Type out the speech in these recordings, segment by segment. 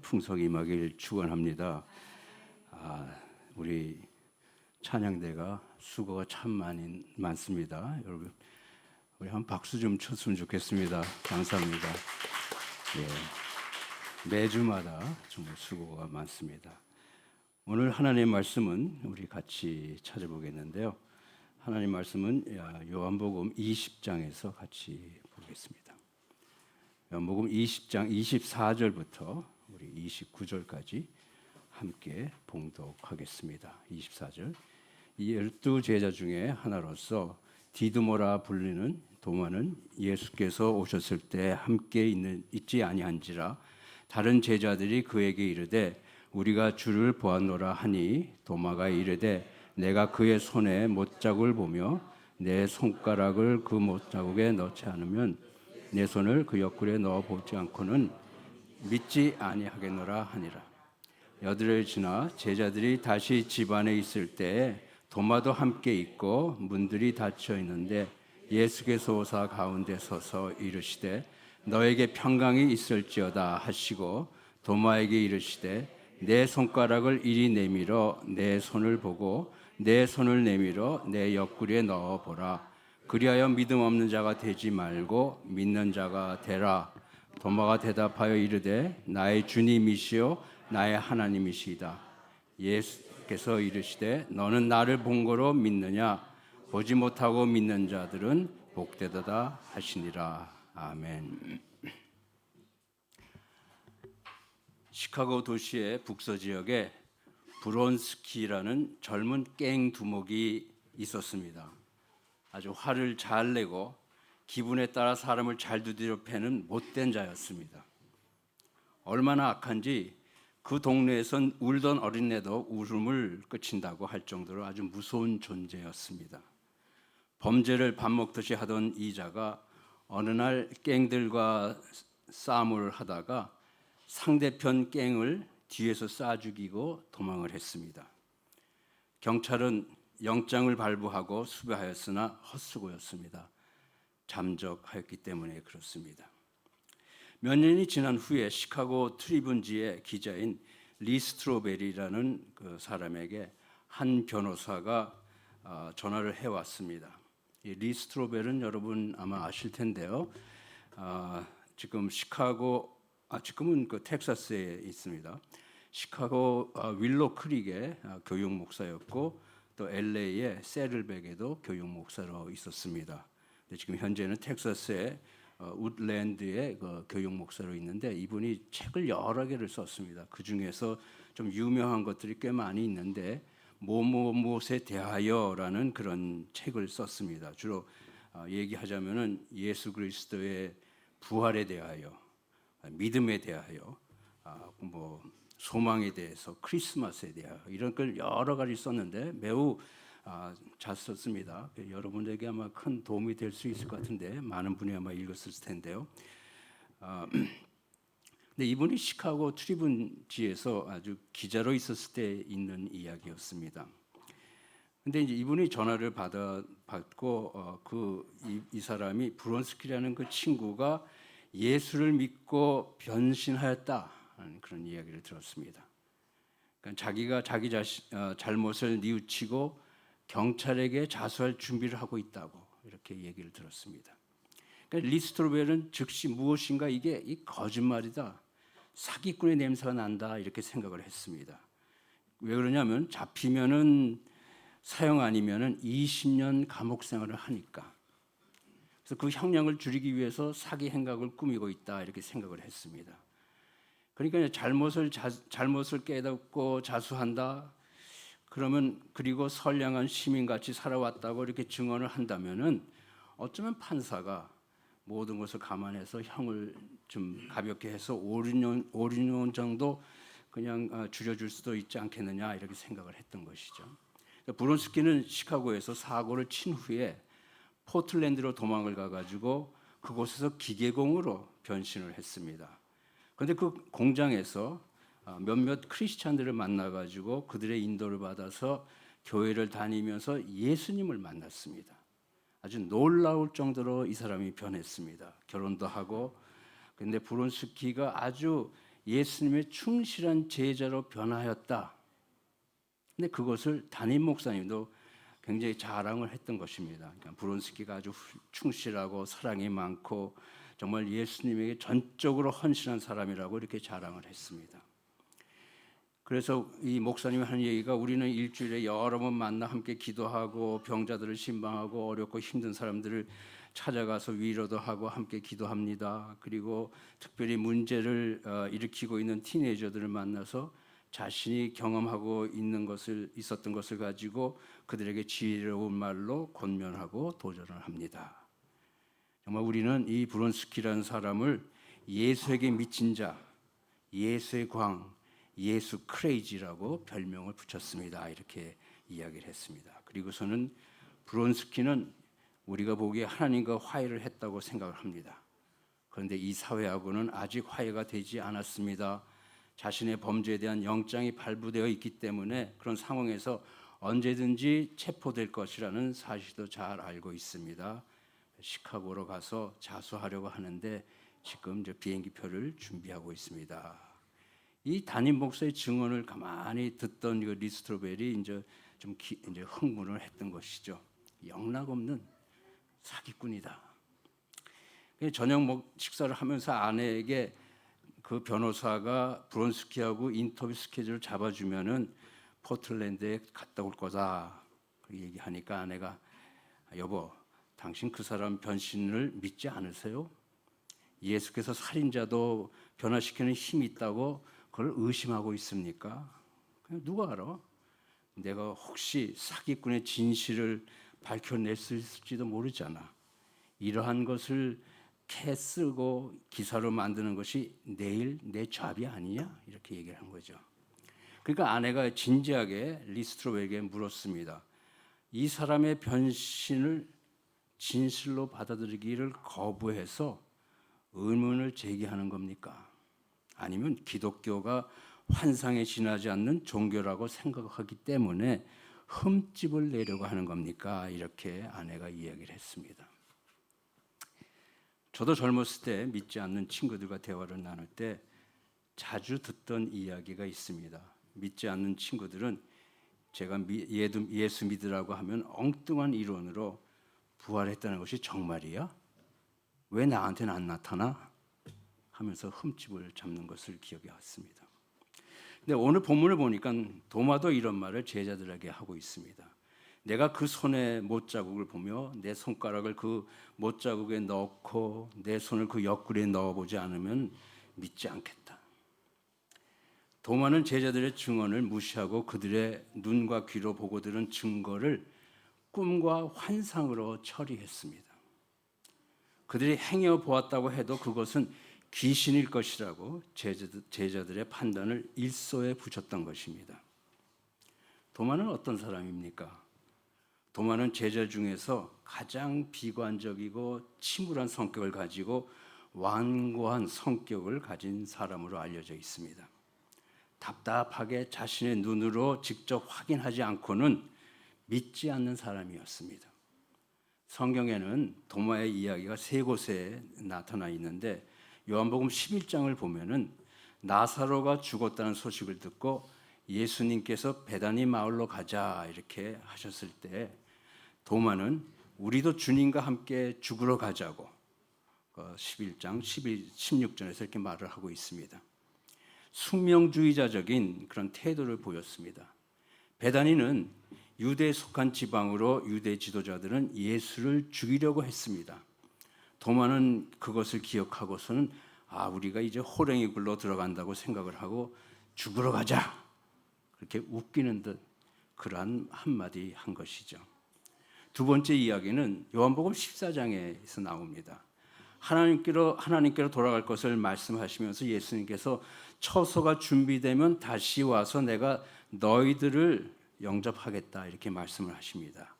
풍성이 임하길 축원합니다. 우리 찬양대가 수고가 참 많습니다. 여러분, 우리 한 박수 좀 쳤으면 좋겠습니다. 감사합니다. 매주마다 정말 수고가 많습니다. 오늘 하나님의 말씀은 우리 같이 찾아보겠는데요. 하나님 말씀은 요한복음 20장에서 같이 보겠습니다. 요한복음 20장 24절부터 우리 29절까지 함께 봉독하겠습니다. 24절. 이 12 제자 중에 하나로서 디두모라 불리는 도마는 예수께서 오셨을 때 함께 있지 아니한지라 다른 제자들이 그에게 이르되 우리가 주를 보았노라 하니 도마가 이르되 내가 그의 손에 못자국을 보며 내 손가락을 그 못자국에 넣지 않으면 내 손을 그 옆구리에 넣어 보지 않고는 믿지 아니하겠노라 하니라. 여드레를 지나 제자들이 다시 집 안에 있을 때에 도마도 함께 있고 문들이 닫혀 있는데 예수께서 오사 가운데 서서 이르시되 너에게 평강이 있을지어다 하시고 도마에게 이르시되 내 손가락을 이리 내밀어 내 손을 보고 내 손을 내밀어 내 옆구리에 넣어 보라. 그리하여 믿음 없는 자가 되지 말고 믿는 자가 되라. 도마가 대답하여 이르되 나의 주님이시요 나의 하나님이시이다. 예수께서 이르시되 너는 나를 본 거로 믿느냐? 보지 못하고 믿는 자들은 복되도다 하시니라. 아멘. 시카고 도시의 북서지역에 브론스키라는 젊은 갱 두목이 있었습니다. 아주 화를 잘 내고 기분에 따라 사람을 잘 두드려 패는 못된 자였습니다. 얼마나 악한지 그 동네에선 울던 어린애도 울음을 그친다고 할 정도로 아주 무서운 존재였습니다. 범죄를 밥 먹듯이 하던 이 자가 어느 날 갱들과 싸움을 하다가 상대편 갱을 뒤에서 쏴 죽이고 도망을 했습니다. 경찰은 영장을 발부하고 수배하였으나 헛수고였습니다. 잠적하였기 때문에 그렇습니다. 몇 년이 지난 후에 시카고 트리뷴지의 기자인 리 스트로베리라는 그 사람에게 한 변호사가 전화를 해왔습니다. 이 리 스트로베리는 여러분 아마 아실 텐데요. 지금 지금은 그 텍사스에 있습니다. 시카고 윌로 크릭의 교육 목사였고 또 LA의 세를백에도 교육 목사로 있었습니다. 지금 현재는 텍사스의 우드랜드의 그 교육 목사로 있는데 이분이 책을 여러 개를 썼습니다. 그 중에서 좀 유명한 것들이 꽤 많이 있는데 무엇에 대하여라는 그런 책을 썼습니다. 주로 얘기하자면은 예수 그리스도의 부활에 대하여, 믿음에 대하여, 소망에 대해서, 크리스마스에 대하여 이런 걸 여러 가지 썼는데 매우 잘 썼습니다. 여러분에게 아마 큰 도움이 될 수 있을 것 같은데 많은 분이 아마 읽었을 텐데요. 근데 이분이 시카고 트리뷴지에서 아주 기자로 있었을 때 있는 이야기였습니다. 근데 이제 이분이 전화를 받고 이 사람이 브론스키라는 그 친구가 예수를 믿고 변신하였다는 그런 이야기를 들었습니다. 그러니까 자기가 자기 잘못을 뉘우치고 경찰에게 자수할 준비를 하고 있다고 이렇게 얘기를 들었습니다. 그러니까 리스트로벨은 즉시 무엇인가 이게 거짓말이다, 사기꾼의 냄새가 난다 이렇게 생각을 했습니다. 왜 그러냐면 잡히면은 사형 아니면은 20년 감옥 생활을 하니까. 그래서 그 형량을 줄이기 위해서 사기 행각을 꾸미고 있다 이렇게 생각을 했습니다. 그러니까 잘못을 깨닫고 자수한다. 그러면 그리고 선량한 시민같이 살아왔다고 이렇게 증언을 한다면은 어쩌면 판사가 모든 것을 감안해서 형을 좀 가볍게 해서 5, 6년 정도 그냥 줄여줄 수도 있지 않겠느냐 이렇게 생각을 했던 것이죠. 브론스키는 시카고에서 사고를 친 후에 포틀랜드로 도망을 가가지고 그곳에서 기계공으로 변신을 했습니다. 그런데 그 공장에서 몇몇 크리스찬들을 만나가지고 그들의 인도를 받아서 교회를 다니면서 예수님을 만났습니다. 아주 놀라울 정도로 이 사람이 변했습니다. 결혼도 하고. 그런데 브론스키가 아주 예수님의 충실한 제자로 변화하였다. 근데 그것을 담임 목사님도 굉장히 자랑을 했던 것입니다. 그러니까 브론스키가 아주 충실하고 사랑이 많고 정말 예수님에게 전적으로 헌신한 사람이라고 이렇게 자랑을 했습니다. 그래서 이 목사님이 하는 얘기가 우리는 일주일에 여러 번 만나 함께 기도하고 병자들을 신방하고 어렵고 힘든 사람들을 찾아가서 위로도 하고 함께 기도합니다. 그리고 특별히 문제를 일으키고 있는 티네이저들을 만나서 자신이 경험하고 있었던 것을 가지고 그들에게 지혜로운 말로 권면하고 도전을 합니다. 정말 우리는 이 브론스키라는 사람을 예수에게 미친 자, 예수의 광, 예수 크레이지라고 별명을 붙였습니다. 이렇게 이야기를 했습니다. 그리고서는 브론스키는 우리가 보기에 하나님과 화해를 했다고 생각을 합니다. 그런데 이 사회하고는 아직 화해가 되지 않았습니다. 자신의 범죄에 대한 영장이 발부되어 있기 때문에 그런 상황에서 언제든지 체포될 것이라는 사실도 잘 알고 있습니다. 시카고로 가서 자수하려고 하는데 지금 이제 비행기표를 준비하고 있습니다. 이 담임 목사의 증언을 가만히 듣던 그 리스트로벨이 이제 흥분을 했던 것이죠. 영락없는 사기꾼이다. 저녁 식사를 하면서 아내에게 그 변호사가 브론스키하고 인터뷰 스케줄을 잡아주면은 포틀랜드에 갔다 올 거다. 그렇게 얘기하니까 아내가 여보, 당신 그 사람 변신을 믿지 않으세요? 예수께서 살인자도 변화시키는 힘이 있다고 그걸 의심하고 있습니까? 누가 알아? 내가 혹시 사기꾼의 진실을 밝혀냈을지도 모르잖아. 이러한 것을 쓰고 기사로 만드는 것이 내일 내 잡이 아니냐? 이렇게 얘기를 한 거죠. 그러니까 아내가 진지하게 리스트로에게 물었습니다. 이 사람의 변신을 진실로 받아들이기를 거부해서 의문을 제기하는 겁니까? 아니면 기독교가 환상에 지나지 않는 종교라고 생각하기 때문에 흠집을 내려고 하는 겁니까? 이렇게 아내가 이야기를 했습니다. 저도 젊었을 때 믿지 않는 친구들과 대화를 나눌 때 자주 듣던 이야기가 있습니다. 믿지 않는 친구들은 제가 예수 믿으라고 하면 엉뚱한 이론으로 부활했다는 것이 정말이야? 왜 나한테는 안 나타나? 하면서 흠집을 잡는 것을 기억해 왔습니다. 근데 오늘 본문을 보니까 도마도 이런 말을 제자들에게 하고 있습니다. 내가 그 손의 못자국을 보며 내 손가락을 그 못자국에 넣고 내 손을 그 옆구리에 넣어보지 않으면 믿지 않겠다. 도마는 제자들의 증언을 무시하고 그들의 눈과 귀로 보고 들은 증거를 꿈과 환상으로 처리했습니다. 그들이 행해 보았다고 해도 그것은 귀신일 것이라고 제자들의 판단을 일소에 붙였던 것입니다. 도마는 어떤 사람입니까? 도마는 제자 중에서 가장 비관적이고 침울한 성격을 가지고 완고한 성격을 가진 사람으로 알려져 있습니다. 답답하게 자신의 눈으로 직접 확인하지 않고는 믿지 않는 사람이었습니다. 성경에는 도마의 이야기가 세 곳에 나타나 있는데 요한복음 11장을 보면은 나사로가 죽었다는 소식을 듣고 예수님께서 베다니 마을로 가자 이렇게 하셨을 때 도마는 우리도 주님과 함께 죽으러 가자고 11장 16절에서 이렇게 말을 하고 있습니다. 숙명주의자적인 그런 태도를 보였습니다. 베다니는 유대에 속한 지방으로 유대 지도자들은 예수를 죽이려고 했습니다. 도마는 그것을 기억하고서는 우리가 이제 호랭이 굴로 들어간다고 생각을 하고 죽으러 가자 그렇게 웃기는 듯 그러한 한마디 한 것이죠. 두 번째 이야기는 요한복음 14장에서 나옵니다. 하나님께로 돌아갈 것을 말씀하시면서 예수님께서 처소가 준비되면 다시 와서 내가 너희들을 영접하겠다 이렇게 말씀을 하십니다.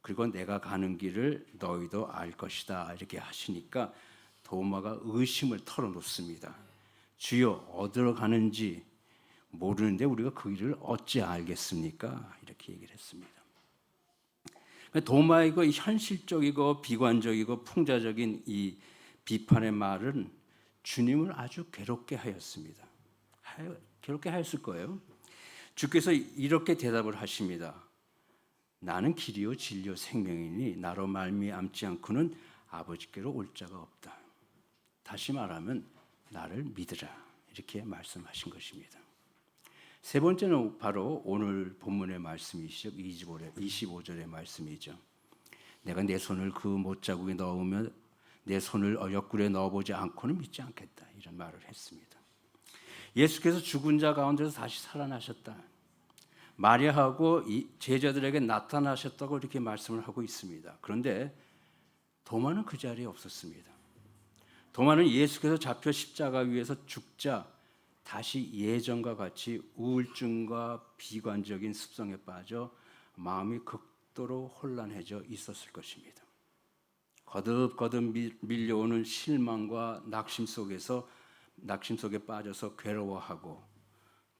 그리고 내가 가는 길을 너희도 알 것이다 이렇게 하시니까 도마가 의심을 털어놓습니다. 주여 어디로 가는지 모르는데 우리가 그 길을 어찌 알겠습니까? 이렇게 얘기를 했습니다. 도마의 그 현실적이고 비관적이고 풍자적인 이 비판의 말은 주님을 아주 괴롭게 하였습니다. 그렇게 하였을 거예요. 주께서 이렇게 대답을 하십니다. 나는 길이요 진리요 생명이니 나로 말미암지 않고는 아버지께로 올 자가 없다. 다시 말하면 나를 믿으라 이렇게 말씀하신 것입니다. 세 번째는 바로 오늘 본문의 말씀이시죠. 25절의 말씀이죠. 내가 내 손을 그 못자국에 넣으면 내 손을 옆구리에 넣어보지 않고는 믿지 않겠다 이런 말을 했습니다. 예수께서 죽은 자 가운데서 다시 살아나셨다. 마리아하고 제자들에게 나타나셨다고 이렇게 말씀을 하고 있습니다. 그런데 도마는 그 자리에 없었습니다. 도마는 예수께서 잡혀 십자가 위에서 죽자 다시 예전과 같이 우울증과 비관적인 습성에 빠져 마음이 극도로 혼란해져 있었을 것입니다. 거듭거듭 밀려오는 실망과 낙심 속에 빠져서 괴로워하고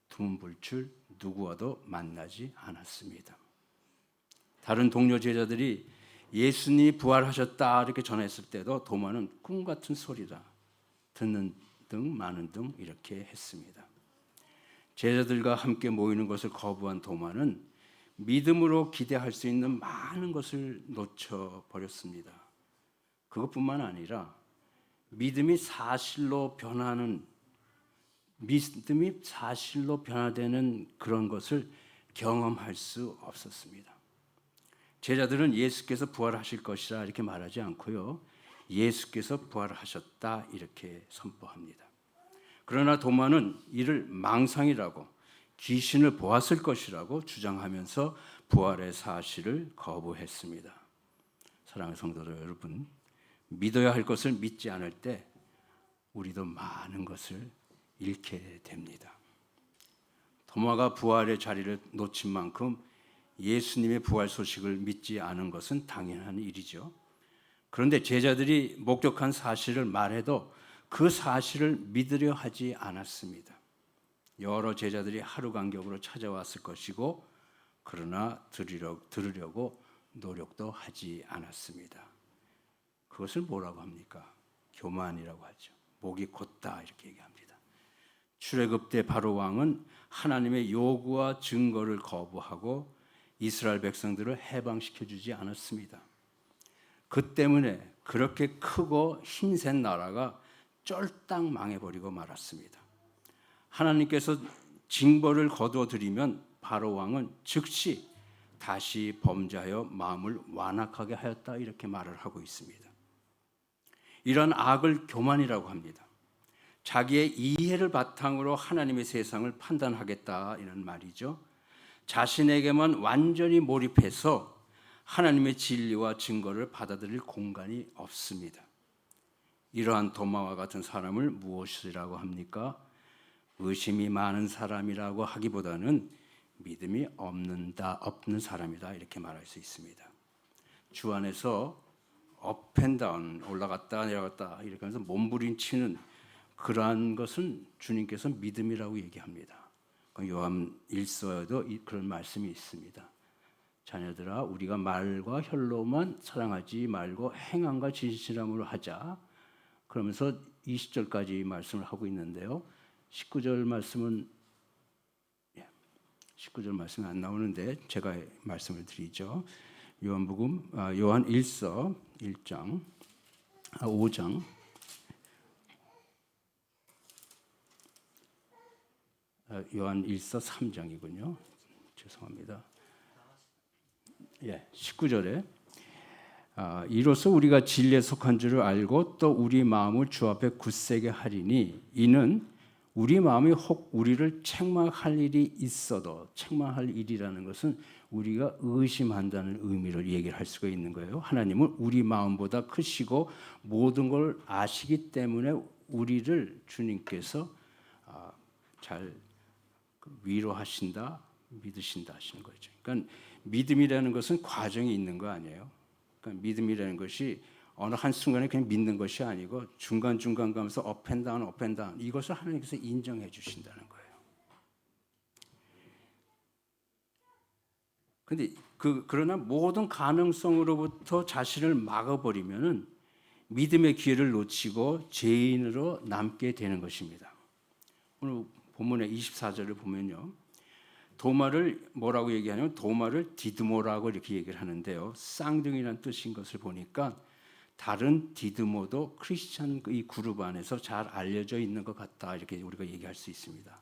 두문불출 누구와도 만나지 않았습니다. 다른 동료 제자들이 예수님이 부활하셨다 이렇게 전했을 때도 도마는 꿈 같은 소리라 듣는 등 많은 등 이렇게 했습니다. 제자들과 함께 모이는 것을 거부한 도마는 믿음으로 기대할 수 있는 많은 것을 놓쳐버렸습니다. 그것뿐만 아니라 믿음이 사실로 변화되는 그런 것을 경험할 수 없었습니다. 제자들은 예수께서 부활하실 것이라 이렇게 말하지 않고요. 예수께서 부활하셨다 이렇게 선포합니다. 그러나 도마는 이를 망상이라고 귀신을 보았을 것이라고 주장하면서 부활의 사실을 거부했습니다. 사랑하는 성도 여러분, 믿어야 할 것을 믿지 않을 때 우리도 많은 것을 잃게 됩니다. 도마가 부활의 자리를 놓친 만큼 예수님의 부활 소식을 믿지 않은 것은 당연한 일이죠. 그런데 제자들이 목격한 사실을 말해도 그 사실을 믿으려 하지 않았습니다. 여러 제자들이 하루 간격으로 찾아왔을 것이고 그러나 들으려고 노력도 하지 않았습니다. 그것을 뭐라고 합니까? 교만이라고 하죠. 목이 곧다 이렇게 얘기합니다. 출애굽 때 바로 왕은 하나님의 요구와 증거를 거부하고 이스라엘 백성들을 해방시켜 주지 않았습니다. 그 때문에 그렇게 크고 힘센 나라가 쫄딱 망해버리고 말았습니다. 하나님께서 징벌을 거두어들이면 바로 왕은 즉시 다시 범죄하여 마음을 완악하게 하였다 이렇게 말을 하고 있습니다. 이런 악을 교만이라고 합니다. 자기의 이해를 바탕으로 하나님의 세상을 판단하겠다 이런 말이죠. 자신에게만 완전히 몰입해서 하나님의 진리와 증거를 받아들일 공간이 없습니다. 이러한 도마와 같은 사람을 무엇이라고 합니까? 의심이 많은 사람이라고 하기보다는 믿음이 없는 사람이다 이렇게 말할 수 있습니다. 주 안에서 업앤다운 올라갔다 내려갔다 이렇게 하면서 몸부림치는 그러한 것은 주님께서 믿음이라고 얘기합니다. 요한 1서에도 그런 말씀이 있습니다. 자녀들아 우리가 말과 혈로만 사랑하지 말고 행함과 진실함으로 하자. 그러면서 20절까지 말씀을 하고 있는데요. 19절 말씀은 19절 말씀이 안 나오는데 제가 말씀을 드리죠. 요한 1서 1장 5장 요한 1서 3장이군요. 죄송합니다. 19절에 이로써 우리가 진리에 속한 줄을 알고 또 우리 마음을 주 앞에 굳세게 하리니 이는 우리 마음이 혹 우리를 책망할 일이 있어도 책망할 일이라는 것은 우리가 의심한다는 의미를 얘기를 할 수가 있는 거예요. 하나님은 우리 마음보다 크시고 모든 걸 아시기 때문에 우리를 주님께서 잘 위로하신다, 믿으신다 하시는 거죠. 그러니까 믿음이라는 것은 과정이 있는 거 아니에요. 그러니까 믿음이라는 것이 어느 한순간에 그냥 믿는 것이 아니고 중간중간 가면서 업앤다운 이것을 하나님께서 인정해 주신다는 거예요. 근데 그러나 모든 가능성으로부터 자신을 막아버리면은 믿음의 기회를 놓치고 죄인으로 남게 되는 것입니다. 오늘 본문의 24절을 보면요. 도마를 뭐라고 얘기하냐면 도마를 디드모라고 이렇게 얘기를 하는데요. 쌍둥이라는 뜻인 것을 보니까 다른 디드모도 크리스찬의 그룹 안에서 잘 알려져 있는 것 같다 이렇게 우리가 얘기할 수 있습니다.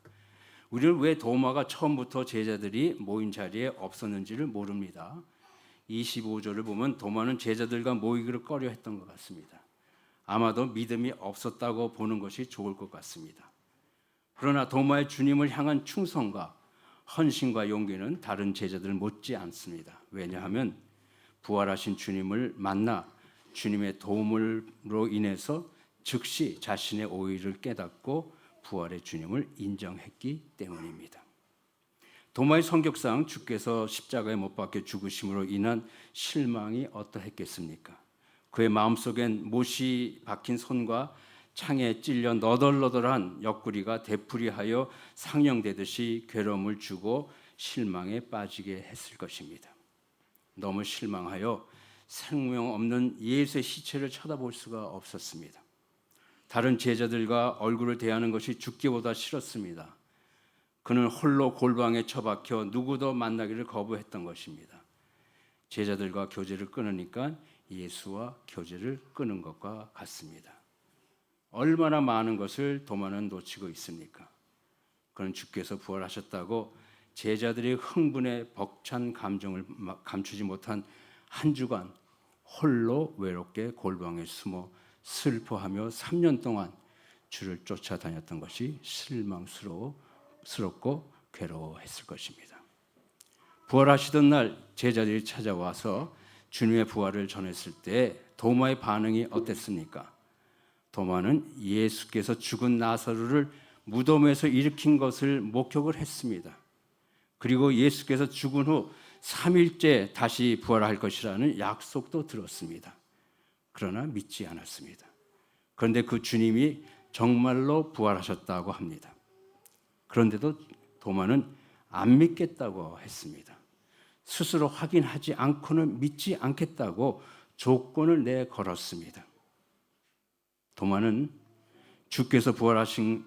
우리는 왜 도마가 처음부터 제자들이 모인 자리에 없었는지를 모릅니다. 25절을 보면 도마는 제자들과 모이기를 꺼려했던 것 같습니다. 아마도 믿음이 없었다고 보는 것이 좋을 것 같습니다. 그러나 도마의 주님을 향한 충성과 헌신과 용기는 다른 제자들 못지 않습니다. 왜냐하면 부활하신 주님을 만나 주님의 도움으로 인해서 즉시 자신의 오의를 깨닫고 부활의 주님을 인정했기 때문입니다. 도마의 성격상 주께서 십자가에 못 박혀 죽으심으로 인한 실망이 어떠했겠습니까? 그의 마음속엔 못이 박힌 손과 창에 찔려 너덜너덜한 옆구리가 되풀이하여 상령되듯이 괴로움을 주고 실망에 빠지게 했을 것입니다. 너무 실망하여 생명 없는 예수의 시체를 쳐다볼 수가 없었습니다. 다른 제자들과 얼굴을 대하는 것이 죽기보다 싫었습니다. 그는 홀로 골방에 처박혀 누구도 만나기를 거부했던 것입니다. 제자들과 교제를 끊으니까 예수와 교제를 끊은 것과 같습니다. 얼마나 많은 것을 도마는 놓치고 있습니까? 그는 주께서 부활하셨다고 제자들의 흥분에 벅찬 감정을 감추지 못한 한 주간 홀로 외롭게 골방에 숨어 슬퍼하며 3년 동안 주를 쫓아다녔던 것이 실망스럽고 괴로워했을 것입니다. 부활하시던 날 제자들이 찾아와서 주님의 부활을 전했을 때 도마의 반응이 어땠습니까? 도마는 예수께서 죽은 나사로를 무덤에서 일으킨 것을 목격을 했습니다. 그리고 예수께서 죽은 후 3일째 다시 부활할 것이라는 약속도 들었습니다. 그러나 믿지 않았습니다. 그런데 그 주님이 정말로 부활하셨다고 합니다. 그런데도 도마는 안 믿겠다고 했습니다. 스스로 확인하지 않고는 믿지 않겠다고 조건을 내걸었습니다. 도마는 주께서 부활하신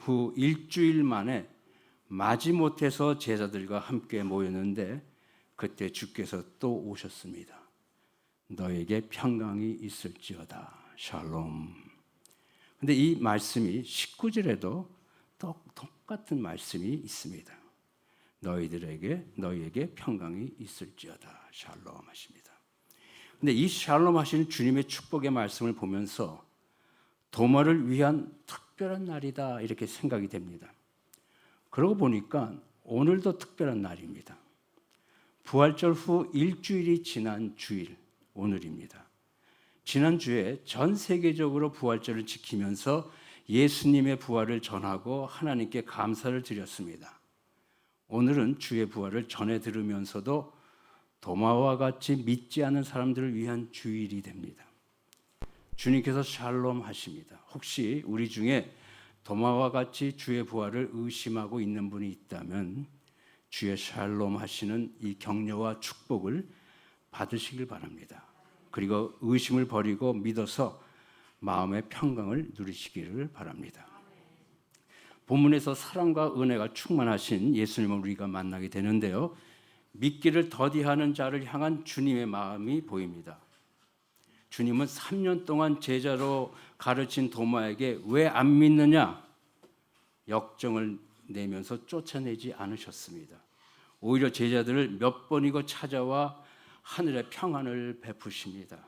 후 일주일 만에 마지못해서 제자들과 함께 모였는데 그때 주께서 또 오셨습니다. 너에게 평강이 있을지어다. 샬롬. 근데 이 말씀이 19절에도 똑같은 말씀이 있습니다. 너희에게 평강이 있을지어다. 샬롬 하십니다. 근데 이 샬롬 하시는 주님의 축복의 말씀을 보면서 도마를 위한 특별한 날이다 이렇게 생각이 됩니다. 그러고 보니까 오늘도 특별한 날입니다. 부활절 후 일주일이 지난 주일 오늘입니다. 지난주에 전 세계적으로 부활절을 지키면서 예수님의 부활을 전하고 하나님께 감사를 드렸습니다. 오늘은 주의 부활을 전해 들으면서도 도마와 같이 믿지 않는 사람들을 위한 주일이 됩니다. 주님께서 샬롬 하십니다. 혹시 우리 중에 도마와 같이 주의 부활을 의심하고 있는 분이 있다면 주의 샬롬 하시는 이 격려와 축복을 받으시길 바랍니다. 그리고 의심을 버리고 믿어서 마음의 평강을 누리시기를 바랍니다. 본문에서 사랑과 은혜가 충만하신 예수님을 우리가 만나게 되는데요. 믿기를 더디하는 자를 향한 주님의 마음이 보입니다. 주님은 3년 동안 제자로 가르친 도마에게 왜 안 믿느냐 역정을 내면서 쫓아내지 않으셨습니다. 오히려 제자들을 몇 번이고 찾아와 하늘의 평안을 베푸십니다.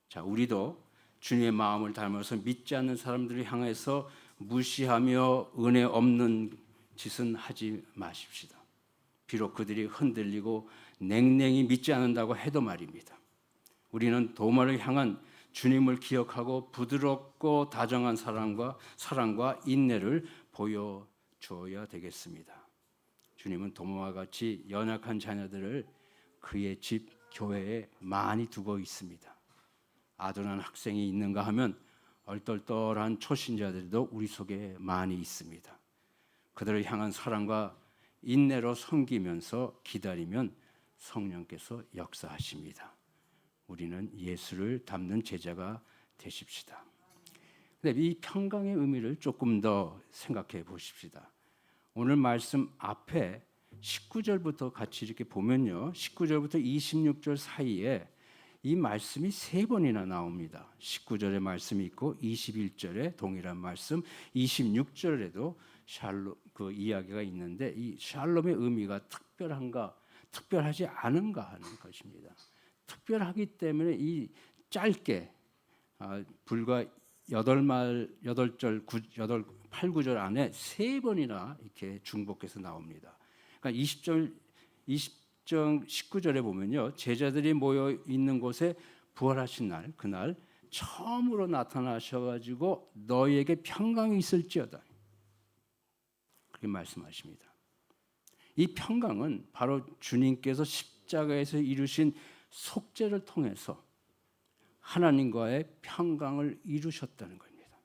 자, 우리도 주님의 마음을 닮아서 믿지 않는 사람들을 향해서 무시하며 은혜 없는 짓은 하지 마십시다. 비록 그들이 흔들리고 냉랭히 믿지 않는다고 해도 말입니다. 우리는 도마를 향한 주님을 기억하고 부드럽고 다정한 사랑과 인내를 보여줘야 되겠습니다. 주님은 도마와 같이 연약한 자녀들을 그의 집 교회에 많이 두고 있습니다. 아둔한 학생이 있는가 하면 얼떨떨한 초신자들도 우리 속에 많이 있습니다. 그들을 향한 사랑과 인내로 섬기면서 기다리면 성령께서 역사하십니다. 우리는 예수를 닮는 제자가 되십시다. 근데 이 평강의 의미를 조금 더 생각해 보십시다. 오늘 말씀 앞에 19절부터 같이 이렇게 보면요. 19절부터 26절 사이에 이 말씀이 세 번이나 나옵니다. 19절에 말씀이 있고 21절에 동일한 말씀, 26절에도 샬롬 그 이야기가 있는데 이 샬롬의 의미가 특별한가, 특별하지 않은가 하는 것입니다. 특별하기 때문에 이 짧게 불과 8 9절 안에 세 번이나 이렇게 중복해서 나옵니다. 그러니까 20장 19절에 보면요. 제자들이 모여 있는 곳에 부활하신 날, 그날 처음으로 나타나셔 가지고 너희에게 평강이 있을지어다. 그렇게 말씀하십니다. 이 평강은 바로 주님께서 십자가에서 이루신 속죄를 통해서 하나님과의 평강을 이루셨다는 겁니다.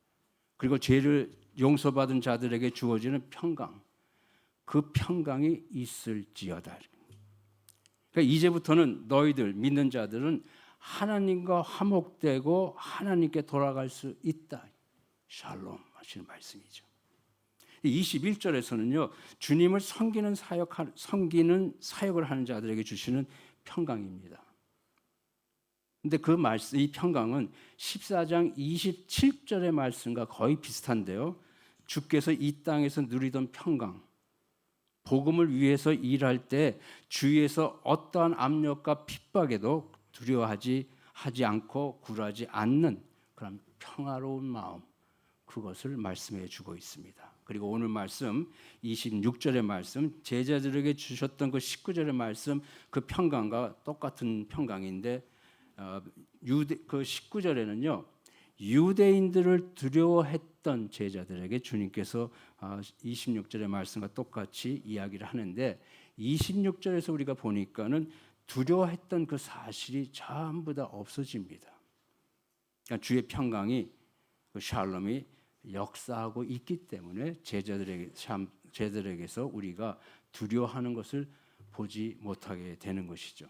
그리고 죄를 용서받은 자들에게 주어지는 평강, 그 평강이 있을지어다. 그러니까 이제부터는 너희들 믿는 자들은 하나님과 화목되고 하나님께 돌아갈 수 있다. 샬롬 하시는 말씀이죠. 21절에서는요. 주님을 섬기는 사역을 하는 자들에게 주시는 평강입니다. 근데 그 말씀, 이 평강은 14장 27절의 말씀과 거의 비슷한데요. 주께서 이 땅에서 누리던 평강, 복음을 위해서 일할 때 주위에서 어떠한 압력과 핍박에도 두려워하지 않고 굴하지 않는 그런 평화로운 마음, 그것을 말씀해 주고 있습니다. 그리고 오늘 말씀 26절의 말씀, 제자들에게 주셨던 그 19절의 말씀, 그 평강과 똑같은 평강인데 그 19절에는요. 유대인들을 두려워했던 제자들에게 주님께서 26절의 말씀과 똑같이 이야기를 하는데 26절에서 우리가 보니까는 두려워했던 그 사실이 전부 다 없어집니다. 그러니까 주의 평강이, 그 샬롬이 역사하고 있기 때문에 제자들에게서 우리가 두려워하는 것을 보지 못하게 되는 것이죠.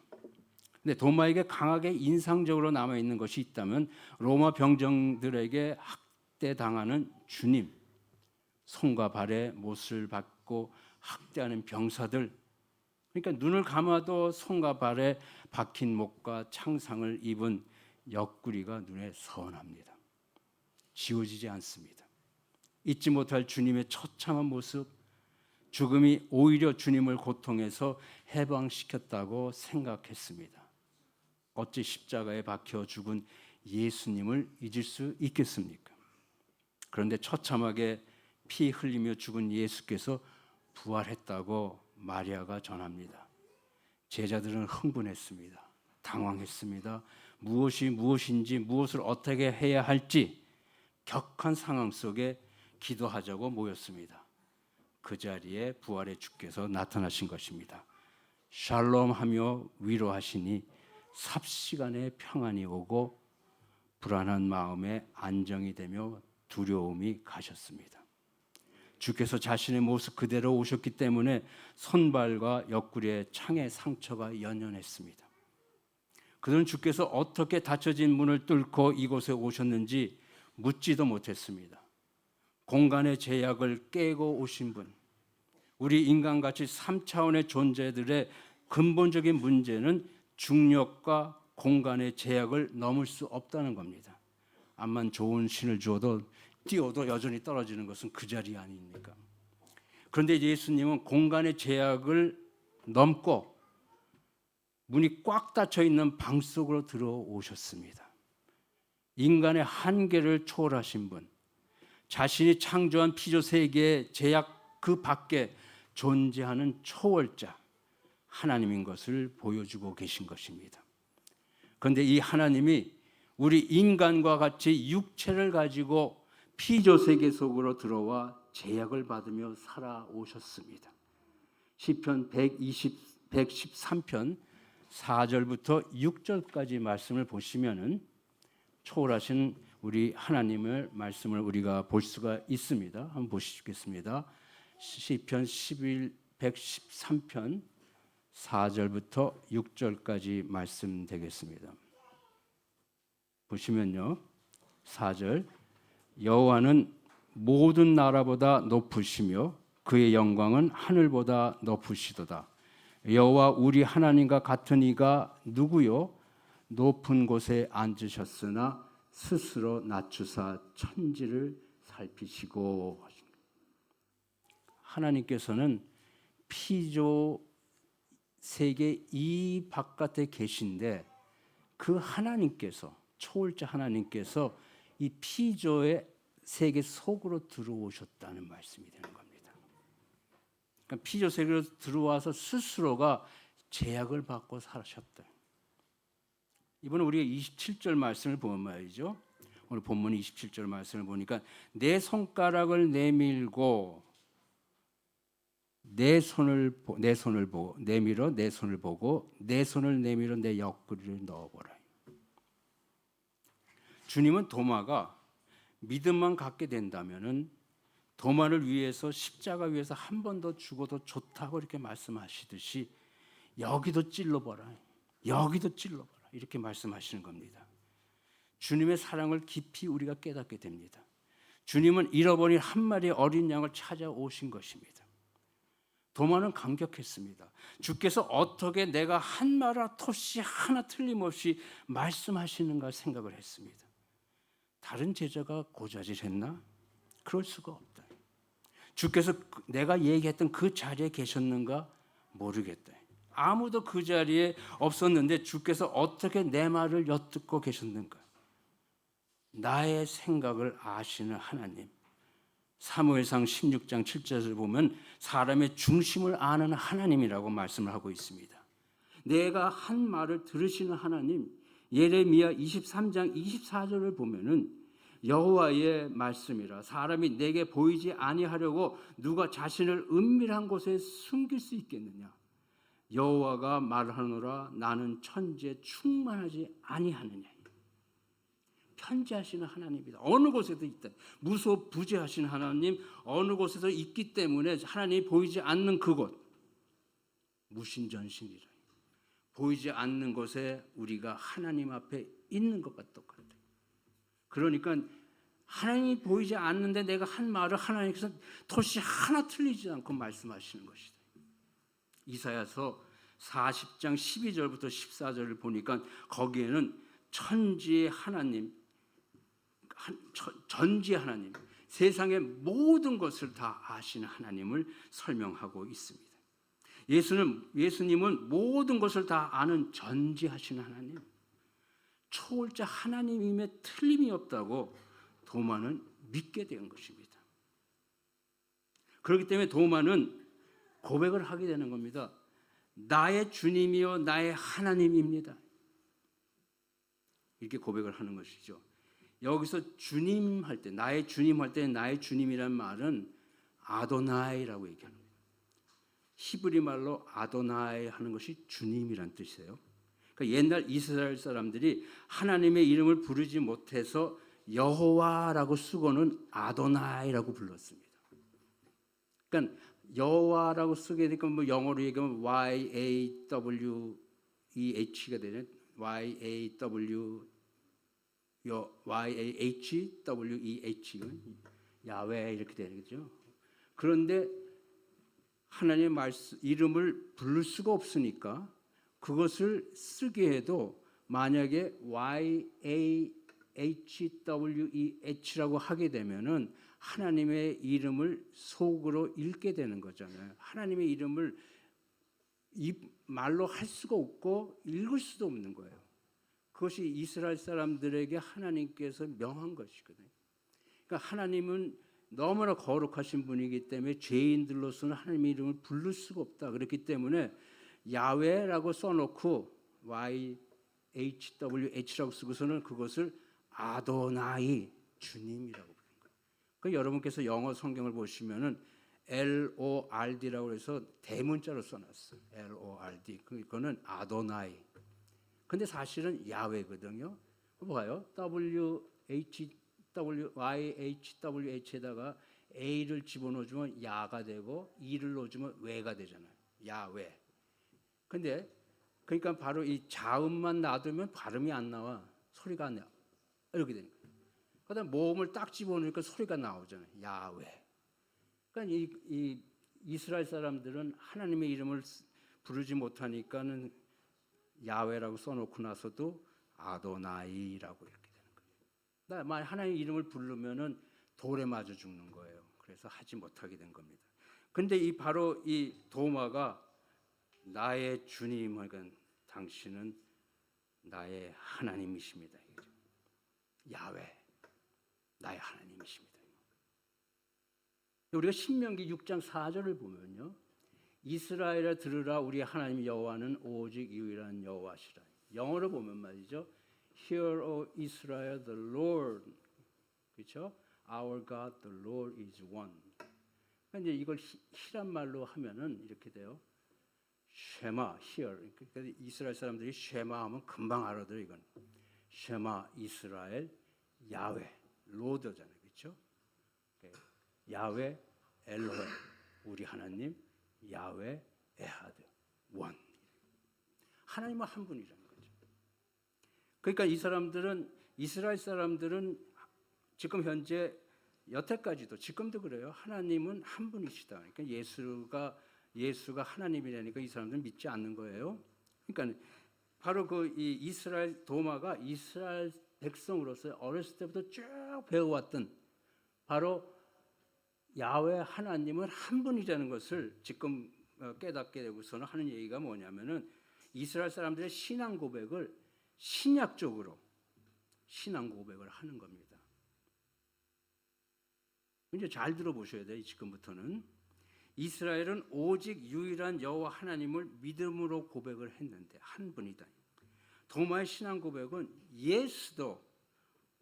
근데 도마에게 강하게 인상적으로 남아있는 것이 있다면 로마 병정들에게 학대당하는 주님, 손과 발에 못을 박고 학대하는 병사들, 그러니까 눈을 감아도 손과 발에 박힌 못과 창상을 입은 옆구리가 눈에 선합니다. 지워지지 않습니다. 잊지 못할 주님의 처참한 모습, 죽음이 오히려 주님을 고통에서 해방시켰다고 생각했습니다. 어찌 십자가에 박혀 죽은 예수님을 잊을 수 있겠습니까? 그런데 처참하게 피 흘리며 죽은 예수께서 부활했다고 마리아가 전합니다. 제자들은 흥분했습니다. 당황했습니다. 무엇이 무엇인지, 무엇을 어떻게 해야 할지 격한 상황 속에 기도하자고 모였습니다. 그 자리에 부활의 주께서 나타나신 것입니다. 샬롬하며 위로하시니 삽시간에 평안이 오고 불안한 마음에 안정이 되며 두려움이 가셨습니다. 주께서 자신의 모습 그대로 오셨기 때문에 손발과 옆구리에 창의 상처가 연연했습니다. 그들은 주께서 어떻게 닫혀진 문을 뚫고 이곳에 오셨는지 묻지도 못했습니다. 공간의 제약을 깨고 오신 분, 우리 인간같이 3차원의 존재들의 근본적인 문제는 중력과 공간의 제약을 넘을 수 없다는 겁니다. 암만 좋은 신을 주어도 띄워도 여전히 떨어지는 것은 그 자리 아닙니까? 그런데 예수님은 공간의 제약을 넘고 문이 꽉 닫혀 있는 방 속으로 들어오셨습니다. 인간의 한계를 초월하신 분, 자신이 창조한 피조 세계의 제약 그 밖에 존재하는 초월자 하나님인 것을 보여주고 계신 것입니다. 그런데 이 하나님이 우리 인간과 같이 육체를 가지고 피조 세계 속으로 들어와 제약을 받으며 살아오셨습니다. 시편 113편 4절부터 6절까지 말씀을 보시면은 초월하신 우리 하나님의 말씀을 우리가 볼 수가 있습니다. 한번 보시겠습니다. 시편 113편 4절부터 6절까지 말씀되겠습니다. 보시면요. 4절 여호와는 모든 나라보다 높으시며 그의 영광은 하늘보다 높으시도다. 여호와 우리 하나님과 같은 이가 누구요? 높은 곳에 앉으셨으나 스스로 낮추사 천지를 살피시고. 하나님께서는 피조 세계 이 바깥에 계신데 그 하나님께서, 초월자 하나님께서 이 피조의 세계 속으로 들어오셨다는 말씀이 되는 겁니다. 그러니까 피조 세계로 들어와서 스스로가 제약을 받고 사셨다. 이번에 우리가 27절 말씀을 보면 말이죠. 오늘 본문 27절 말씀을 보니까 내 손가락을 내밀고 내 손을 내밀어 내 손을 보고 내 손을 내밀어 내 옆구리를 넣어보라. 주님은 도마가 믿음만 갖게 된다면은 도마를 위해서 십자가 위에서 한 번 더 죽어도 좋다고 이렇게 말씀하시듯이 여기도 찔러봐라, 여기도 찔러봐라 이렇게 말씀하시는 겁니다. 주님의 사랑을 깊이 우리가 깨닫게 됩니다. 주님은 잃어버린 한 마리의 어린 양을 찾아오신 것입니다. 도마는 감격했습니다. 주께서 어떻게 내가 한 말과 토시 하나 틀림없이 말씀하시는가 생각을 했습니다. 다른 제자가 고자질했나? 그럴 수가 없다. 주께서 내가 얘기했던 그 자리에 계셨는가? 모르겠다. 아무도 그 자리에 없었는데 주께서 어떻게 내 말을 엿듣고 계셨는가? 나의 생각을 아시는 하나님. 사무엘상 16장 7절을 보면 사람의 중심을 아는 하나님이라고 말씀을 하고 있습니다. 내가 한 말을 들으시는 하나님. 예레미야 23장 24절을 보면은 여호와의 말씀이라 사람이 내게 보이지 아니하려고 누가 자신을 은밀한 곳에 숨길 수 있겠느냐. 여호와가 말하노라 나는 천지에 충만하지 아니하느냐. 편지하시는 하나님이다. 어느 곳에도 있다. 무소부재하시는 하나님, 어느 곳에도 있기 때문에 하나님이 보이지 않는 그곳, 무신전신이라. 보이지 않는 곳에 우리가 하나님 앞에 있는 것과 똑같아요. 그러니까 하나님이 보이지 않는데 내가 한 말을 하나님께서 토시 하나 틀리지 않고 말씀하시는 것이다. 이사야서 40장 12절부터 14절을 보니까 거기에는 천지의 하나님, 전지의 하나님, 세상의 모든 것을 다 아시는 하나님을 설명하고 있습니다. 예수님은 모든 것을 다 아는 전지하시는 하나님, 초월자 하나님임에 틀림이 없다고 도마는 믿게 된 것입니다. 그렇기 때문에 도마는 고백을 하게 되는 겁니다. 나의 주님이요 나의 하나님입니다. 이렇게 고백을 하는 것이죠. 여기서 주님 할 때, 나의 주님 할 때 나의 주님이란 말은 아도나이라고 얘기하는 거예요. 히브리 말로 아도나이 하는 것이 주님이란 뜻이에요. 그러니까 옛날 이스라엘 사람들이 하나님의 이름을 부르지 못해서 여호와라고 쓰고는 아도나이라고 불렀습니다. 그러니까 여호와라고 쓰게 되니까 뭐 영어로 얘기하면 YAWEH가 되는 YAHWEH 야훼 이렇게 되는 거죠. 그런데 하나님의 말씀 이름을 부를 수가 없으니까 그것을 쓰게 해도 만약에 YAHWEH라고 하게 되면은 하나님의 이름을 속으로 읽게 되는 거잖아요. 하나님의 이름을 입 말로 할 수가 없고 읽을 수도 없는 거예요. 그것이 이스라엘 사람들에게 하나님께서 명한 것이거든요. 그러니까 하나님은 너무나 거룩하신 분이기 때문에 죄인들로서는 하나님의 이름을 부를 수가 없다. 그렇기 때문에 야훼라고 써놓고 YHWH라고 쓰고서는 그것을 아도나이 주님이라고 부르는 거예요. 그러니까 여러분께서 영어 성경을 보시면은 LORD라고 해서 대문자로 써놨어요. LORD. 그거는 아도나이. 근데 사실은 야훼거든요. 봐요. YHWH에다가 A를 집어넣어주면 야가 되고 E를 넣어주면 외가 되잖아요. 야훼. 근데 그러니까 바로 이 자음만 놔두면 발음이 안 나와. 소리가 안 나. 이렇게 되는 거예요. 그다음 모음을 딱 집어넣으니까 소리가 나오잖아요. 야훼. 그러니까 이 이스라엘 사람들은 하나님의 이름을 부르지 못하니까는 야훼라고 써놓고 나서도 아도나이라고 이렇게 되는 거예요. 만약 하나님 이름을 부르면은 돌에 맞아 죽는 거예요. 그래서 하지 못하게 된 겁니다. 근데 바로 이 도마가 나의 주님, 그러니까 당신은 나의 하나님이십니다. 야훼, 나의 하나님이십니다. 우리가 신명기 6장 4절을 보면요, 이스라엘아 들으라, 우리 하나님 여호와는 오직 유일한 여호와시라. 영어로 보면 말이죠, Hear, O Israel, the Lord, 그렇죠? Our God, the Lord is one. 그러니까 이제 이걸 히란 말로 하면은 이렇게 돼요. 쉐마, hear. 그러니까 이스라엘 사람들이 쉐마 하면 금방 알아들어 이건. 쉐마 이스라엘, 야훼, 로드잖아요, 그렇죠? 야훼 엘로헤, 우리 하나님, 야훼 에하드, 원. 하나님은 한 분이라는 거죠. 그러니까 이스라엘 사람들은 지금 현재 여태까지도 지금도 그래요. 하나님은 한 분이시다. 그러니까 예수가 하나님이라니까 이 사람들은 믿지 않는 거예요. 그러니까 바로 이 이스라엘 도마가 이스라엘 백성으로서 어렸을 때부터 쭉 배워왔던 바로 야훼 하나님은 한 분이라는 것을 지금 깨닫게 되고서는 하는 얘기가 뭐냐면은 이스라엘 사람들의 신앙 고백을 신약적으로 신앙 고백을 하는 겁니다. 이제 잘 들어보셔야 돼요. 지금부터는 이스라엘은 오직 유일한 여호와 하나님을 믿음으로 고백을 했는데 한 분이다. 도마의 신앙 고백은 예수도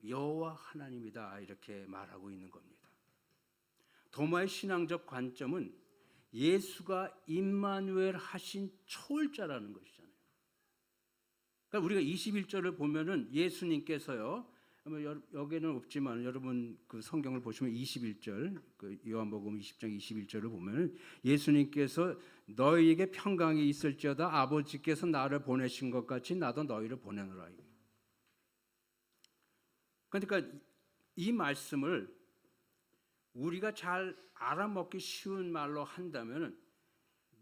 여호와 하나님이다 이렇게 말하고 있는 겁니다. 도마의 신앙적 관점은 예수가 임마누엘 하신 초월자라는 것이잖아요. 그러니까 우리가 21절을 보면은 예수님께서요, 여기는 없지만 여러분 그 성경을 보시면 21절, 그 요한복음 20장 21절을 보면은 예수님께서 너희에게 평강이 있을지어다 아버지께서 나를 보내신 것 같이 나도 너희를 보내노라. 그러니까 이 말씀을 우리가 잘 알아먹기 쉬운 말로 한다면은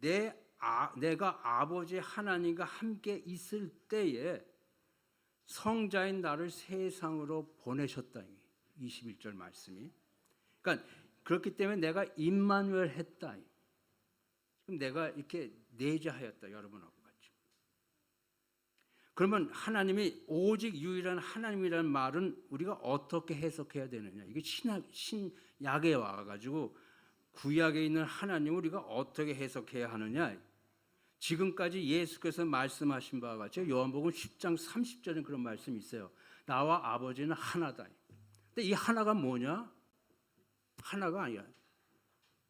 내가 아버지 하나님과 함께 있을 때에 성자인 나를 세상으로 보내셨다. 21절 말씀이. 그러니까 그렇기 때문에 내가 임마누엘 했다. 그럼 내가 이렇게 내재하였다. 여러분하고 같이. 그러면 하나님이 오직 유일한 하나님이라는 말은 우리가 어떻게 해석해야 되느냐. 이게 신약에 와가지고 구약에 있는 하나님을 우리가 어떻게 해석해야 하느냐. 지금까지 예수께서 말씀하신 바와 같이 요한복음 10장 30절에 그런 말씀이 있어요. 나와 아버지는 하나다. 근데 이 하나가 뭐냐? 하나가 아니라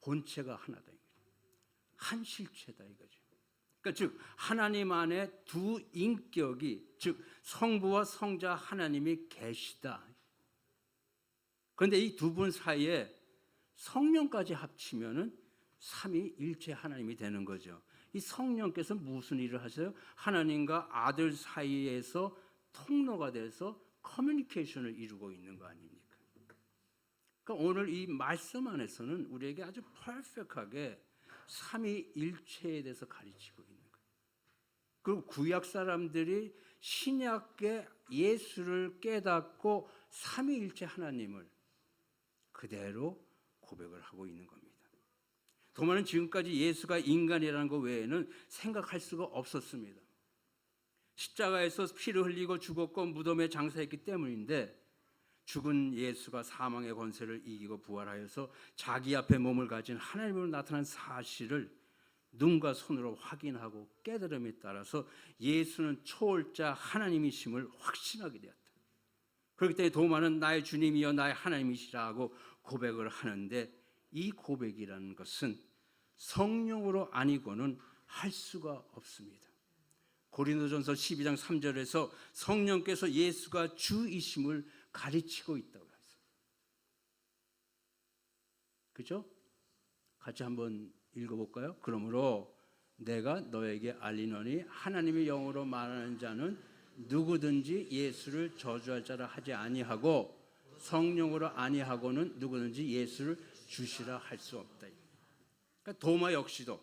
본체가 하나다. 한 실체다 이거죠. 그러니까 즉 하나님 안에 두 인격이 즉 성부와 성자 하나님이 계시다. 그런데 이 두 분 사이에 성령까지 합치면은 삼위일체 하나님이 되는 거죠. 이 성령께서 무슨 일을 하세요? 하나님과 아들 사이에서 통로가 돼서 커뮤니케이션을 이루고 있는 거 아닙니까? 그러니까 오늘 이 말씀 안에서는 우리에게 아주 퍼펙트하게 삼위일체에 대해서 가르치고 있는 거예요. 그리고 구약 사람들이 신약의 예수를 깨닫고 삼위일체 하나님을 그대로 고백을 하고 있는 겁니다. 도마는 지금까지 예수가 인간이라는 것 외에는 생각할 수가 없었습니다. 십자가에서 피를 흘리고 죽었고 무덤에 장사했기 때문인데 죽은 예수가 사망의 권세를 이기고 부활하여서 자기 앞에 몸을 가진 하나님으로 나타난 사실을 눈과 손으로 확인하고 깨달음에 따라서 예수는 초월자 하나님이심을 확신하게 되었다. 그렇기 때문에 도마는 나의 주님이여 나의 하나님이시라고 고백을 하는데 이 고백이라는 것은 성령으로 아니고는 할 수가 없습니다. 고린도전서 12장 3절에서 성령께서 예수가 주이심을 가르치고 있다고 했어요. 그렇죠? 같이 한번 읽어볼까요? 그러므로 내가 너에게 알리노니 하나님의 영으로 말하는 자는 누구든지 예수를 저주할 자라 하지 아니하고 성령으로 아니하고는 누구든지 예수를 주시라 할 수 없다. 그러니까 도마 역시도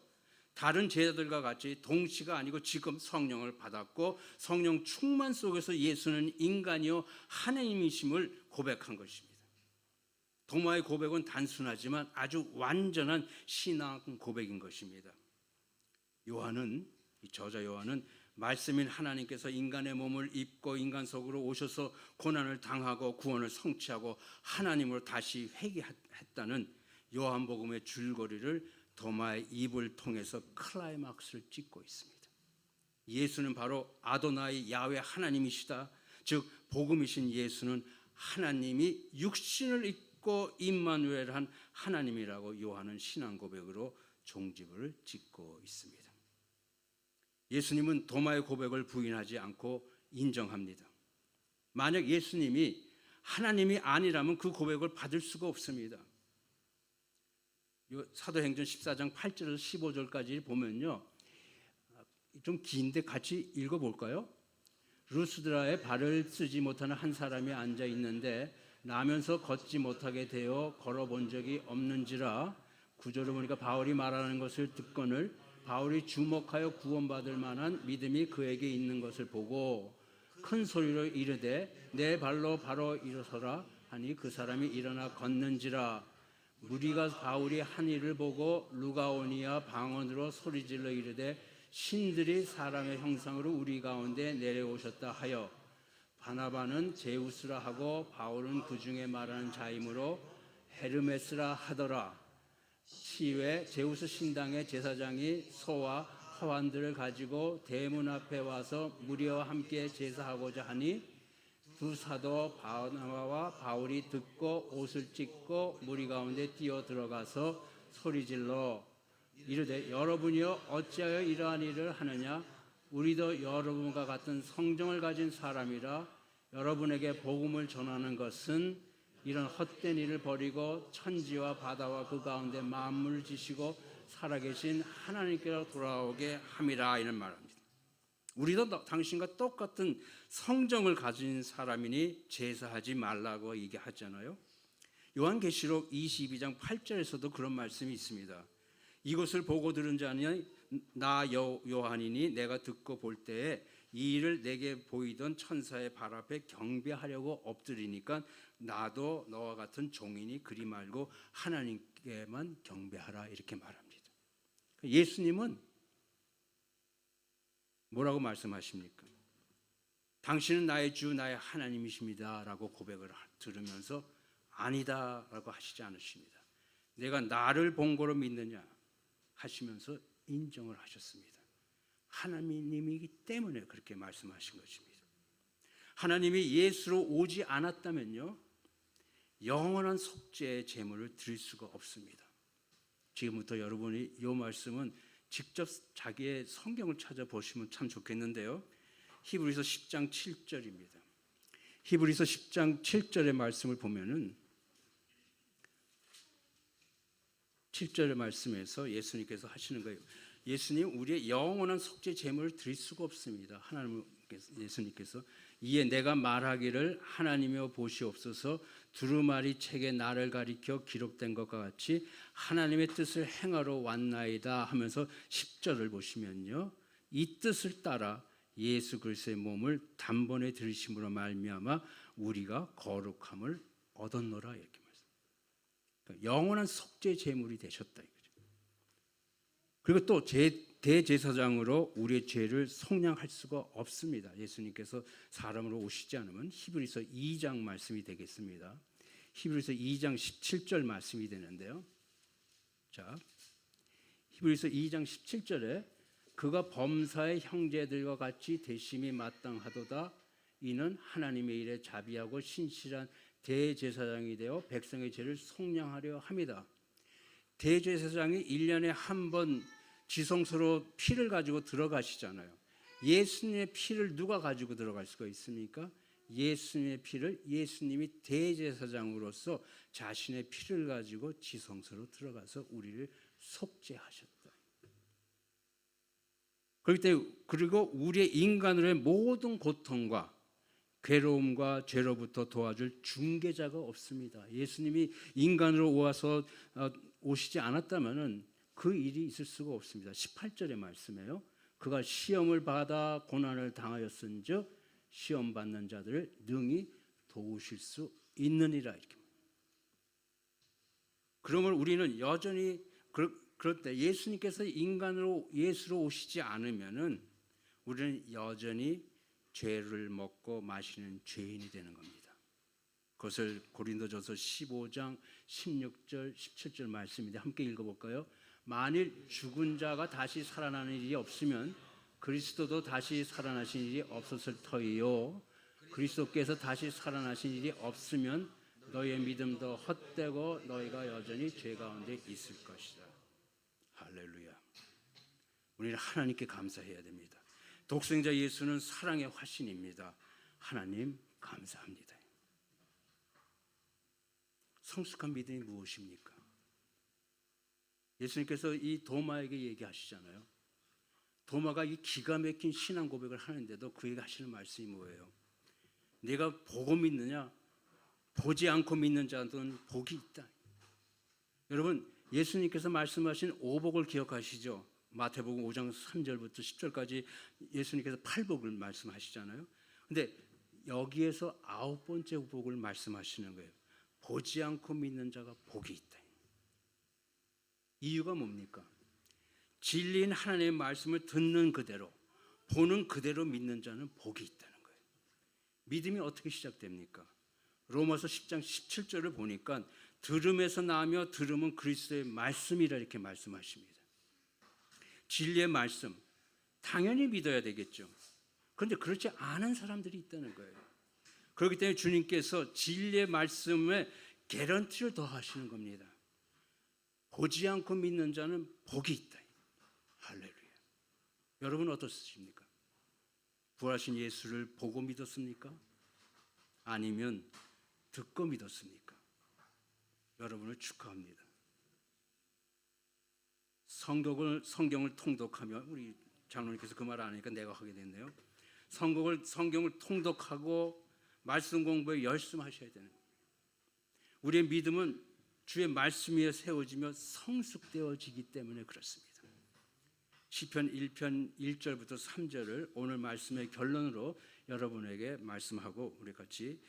다른 제자들과 같이 동시가 아니고 지금 성령을 받았고 성령 충만 속에서 예수는 인간이요 하나님이심을 고백한 것입니다. 도마의 고백은 단순하지만 아주 완전한 신앙 고백인 것입니다. 요한은, 이 저자 요한은 말씀인 하나님께서 인간의 몸을 입고 인간 속으로 오셔서 고난을 당하고 구원을 성취하고 하나님으로 다시 회개했다는 요한복음의 줄거리를 도마의 입을 통해서 클라이막스를 찍고 있습니다. 예수는 바로 아도나이 야훼 하나님이시다. 즉 복음이신 예수는 하나님이 육신을 입고 임마누엘한 하나님이라고 요한은 신앙 고백으로 종지부를 찍고 있습니다. 예수님은 도마의 고백을 부인하지 않고 인정합니다. 만약 예수님이 하나님이 아니라면 그 고백을 받을 수가 없습니다. 사도행전 14장 8절에서 15절까지 보면요, 좀 긴데 같이 읽어볼까요? 루스드라에 발을 쓰지 못하는 한 사람이 앉아 있는데 나면서 걷지 못하게 되어 걸어본 적이 없는지라. 구절을 보니까 바울이 말하는 것을 듣거늘 바울이 주목하여 구원받을 만한 믿음이 그에게 있는 것을 보고 큰 소리로 이르되 내 발로 바로 일어서라 하니 그 사람이 일어나 걷는지라. 무리가 바울이 한 일을 보고 루가오니아 방언으로 소리질러 이르되 신들이 사람의 형상으로 우리 가운데 내려오셨다 하여 바나바는 제우스라 하고 바울은 그 중에 말하는 자이므로 헤르메스라 하더라. 시외 제우스 신당의 제사장이 소와 화환들을 가지고 대문 앞에 와서 무리와 함께 제사하고자 하니 두 사도 바나바와 바울이 듣고 옷을 찢고 무리 가운데 뛰어 들어가서 소리질러 이르되 여러분이여 어찌하여 이러한 일을 하느냐. 우리도 여러분과 같은 성정을 가진 사람이라. 여러분에게 복음을 전하는 것은 이런 헛된 일을 버리고 천지와 바다와 그 가운데 만물을 지시고 살아계신 하나님께로 돌아오게 함이라. 이런 말합니다. 우리도 당신과 똑같은 성정을 가진 사람이니 제사하지 말라고 얘기하잖아요. 요한계시록 22장 8절에서도 그런 말씀이 있습니다. 이것을 보고 들은 자는 나 요한이니 내가 듣고 볼 때에 이 일을 내게 보이던 천사의 발 앞에 경배하려고 엎드리니까 나도 너와 같은 종이니 그리 말고 하나님께만 경배하라. 이렇게 말합니다. 예수님은 뭐라고 말씀하십니까? 당신은 나의 주 나의 하나님이십니다 라고 고백을 들으면서 아니다 라고 하시지 않으십니다. 내가 나를 본고로 믿느냐 하시면서 인정을 하셨습니다. 하나님이기 때문에 그렇게 말씀하신 것입니다. 하나님이 예수로 오지 않았다면요 영원한 속죄의 제물을 드릴 수가 없습니다. 지금부터 여러분이 이 말씀은 직접 자기의 성경을 찾아보시면 참 좋겠는데요. 히브리서 10장 7절입니다. 히브리서 10장 7절의 말씀을 보면은 7절의 말씀에서 예수님께서 하시는 거예요. 예수님 우리의 영원한 속죄 제물을 드릴 수가 없습니다. 하나님께서 예수님께서 이에 내가 말하기를 하나님이여 보시옵소서 두루마리 책에 나를 가리켜 기록된 것과 같이 하나님의 뜻을 행하러 왔나이다 하면서 10절을 보시면요. 이 뜻을 따라 예수 그리스도의 몸을 단번에 들으심으로 말미암아 우리가 거룩함을 얻었노라 이렇게 말씀. 그러니까 영원한 속죄 제물이 되셨다 이거죠. 그리고 또 대제사장으로 우리의 죄를 속량할 수가 없습니다. 예수님께서 사람으로 오시지 않으면 히브리서 2장 말씀이 되겠습니다. 히브리서 2장 17절 말씀이 되는데요. 자, 히브리서 2장 17절에 그가 범사의 형제들과 같이 대심이 마땅하도다. 이는 하나님의 일에 자비하고 신실한 대제사장이 되어 백성의 죄를 속량하려 함이다. 대제사장이 1년에 한 번 지성소로 피를 가지고 들어가시잖아요. 예수님의 피를 누가 가지고 들어갈 수가 있습니까? 예수님의 피를 예수님이 대제사장으로서 자신의 피를 가지고 지성소로 들어가서 우리를 속죄하셨다. 그리고 우리의 인간으로의 모든 고통과 괴로움과 죄로부터 도와줄 중개자가 없습니다. 예수님이 인간으로 오시지 않았다면은 그 일이 있을 수가 없습니다. 18절의 말씀이에요. 그가 시험을 받아 고난을 당하였은즉 시험 받는 자들을 능히 도우실 수 있느니라. 이렇게. 그러면 우리는 여전히 그럴 때 예수님께서 인간으로 예수로 오시지 않으면은 우리는 여전히 죄를 먹고 마시는 죄인이 되는 겁니다. 그것을 고린도전서 15장 16절 17절 말씀인데 함께 읽어볼까요? 만일 죽은 자가 다시 살아나는 일이 없으면 그리스도도 다시 살아나신 일이 없었을 터이요 그리스도께서 다시 살아나신 일이 없으면 너희의 믿음도 헛되고 너희가 여전히 죄 가운데 있을 것이다. 할렐루야. 우리는 하나님께 감사해야 됩니다. 독생자 예수는 사랑의 화신입니다. 하나님 감사합니다. 성숙한 믿음이 무엇입니까? 예수님께서 이 도마에게 얘기하시잖아요. 도마가 이 기가 막힌 신앙 고백을 하는데도 그에게 하시는 말씀이 뭐예요? 내가 보고 믿느냐? 보지 않고 믿는 자들은 복이 있다. 여러분, 예수님께서 말씀하신 오복을 기억하시죠? 마태복음 5장 3절부터 10절까지 예수님께서 팔복을 말씀하시잖아요. 근데 여기에서 9번째 복을 말씀하시는 거예요. 보지 않고 믿는 자가 복이 있다. 이유가 뭡니까? 진리인 하나님의 말씀을 듣는 그대로, 보는 그대로 믿는 자는 복이 있다는 거예요. 믿음이 어떻게 시작됩니까? 로마서 10장 17절을 보니까 들음에서 나며 들음은 그리스도의 말씀이라 이렇게 말씀하십니다. 진리의 말씀, 당연히 믿어야 되겠죠. 그런데 그렇지 않은 사람들이 있다는 거예요. 그렇기 때문에 주님께서 진리의 말씀에 개런티를 더하시는 겁니다. 보지 않고 믿는 자는 복이 있다. 할렐루야. 여러분은 어떻습니까? 부활하신 예수를 보고 믿었습니까? 아니면 듣고 믿었습니까? 여러분을 축하합니다. 성경을 통독하며, 우리 장로님께서 그 말 안 하니까 내가 하게 됐네요. 성경을 통독하고 말씀 공부에 열심하셔야 되는 거예요. 우리의 믿음은 주의 말씀 위에 세워지며 성숙되어지기 때문에 그렇습니다. 시편 1편 1절부터 3절을 오늘 말씀의 결론으로 여러분에게 말씀하고 우리 같이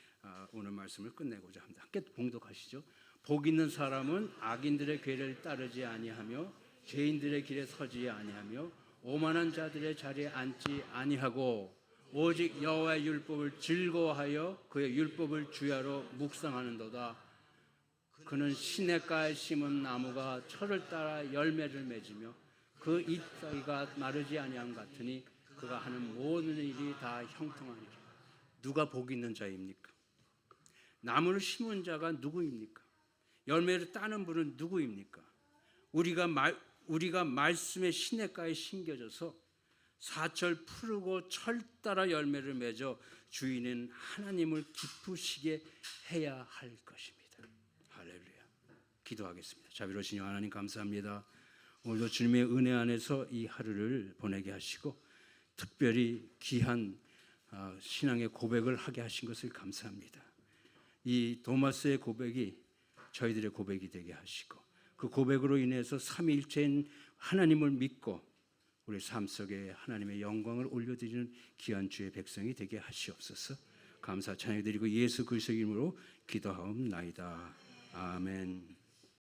오늘 말씀을 끝내고자 합니다. 함께 봉독하시죠. 복 있는 사람은 악인들의 궤를 따르지 아니하며 죄인들의 길에 서지 아니하며 오만한 자들의 자리에 앉지 아니하고 오직 여호와의 율법을 즐거워하여 그의 율법을 주야로 묵상하는도다. 그는 시냇가에 심은 나무가 철을 따라 열매를 맺으며 그 잎사귀가 마르지 아니함 같으니 그가 하는 모든 일이 다 형통하니라. 누가 복 있는 자입니까? 나무를 심은 자가 누구입니까? 열매를 따는 분은 누구입니까? 우리가 말씀의 시냇가에 심겨져서 사철 푸르고 철 따라 열매를 맺어 주인은 하나님을 기쁘시게 해야 할 것입니다. 할렐루야. 기도하겠습니다. 자비로우신 하나님 감사합니다. 오늘도 주님의 은혜 안에서 이 하루를 보내게 하시고 특별히 귀한 신앙의 고백을 하게 하신 것을 감사합니다. 이 도마스의 고백이 저희들의 고백이 되게 하시고 그 고백으로 인해서 삼위일체인 하나님을 믿고 우리 삶 속에 하나님의 영광을 올려드리는 귀한 주의 백성이 되게 하시옵소서. 감사 찬양드리고 예수 그리스도의 이름으로 기도하옵나이다. 아멘.